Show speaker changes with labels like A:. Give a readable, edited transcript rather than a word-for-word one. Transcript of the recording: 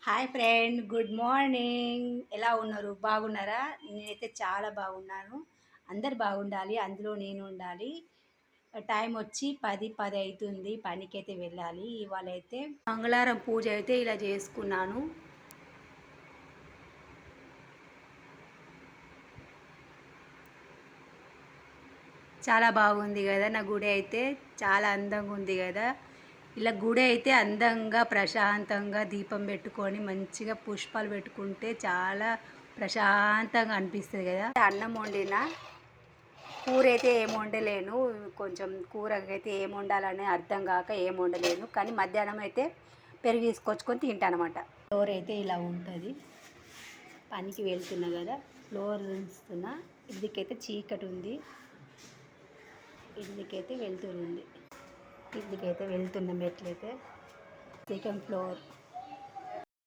A: Hi friend, good morning. ఎలా ఉన్నారు? బాగున్నారా? నేనైతే చాలా బాగున్నాను. అందరు బాగుండాలి, అందులో నేను ఉండాలి. టైం వచ్చి 10 అవుతుంది. పనికైతే వెళ్ళాలి. ఇవాళ అయితే మంగళవారం పూజ అయితే ఇలా చేసుకున్నాను. చాలా బాగుంది కదా, నా గుడి అయితే చాలా అందంగా ఉంది కదా. ఇలా గుడి అయితే అందంగా ప్రశాంతంగా దీపం పెట్టుకొని మంచిగా పుష్పాలు పెట్టుకుంటే చాలా ప్రశాంతంగా అనిపిస్తుంది కదా. అన్నం వండిన, కూర అయితే ఏం వండలేను. కొంచెం కూరకైతే ఏం వండాలని అర్థం కాక ఏం వండలేను. కానీ మధ్యాహ్నం అయితే పెరుగు తీసుకొచ్చుకొని తింటాను అనమాట. ఫ్లోర్ అయితే ఇలా ఉంటుంది. పనికి వెళ్తున్నా కదా, ఫ్లోర్ చూస్తున్నా. ఇదికైతే చీకటి ఉంది. ఇందుకైతే వెళ్తుంది. ఇందుకైతే వెళ్తున్న మెట్లయితే సెకండ్ ఫ్లోర్.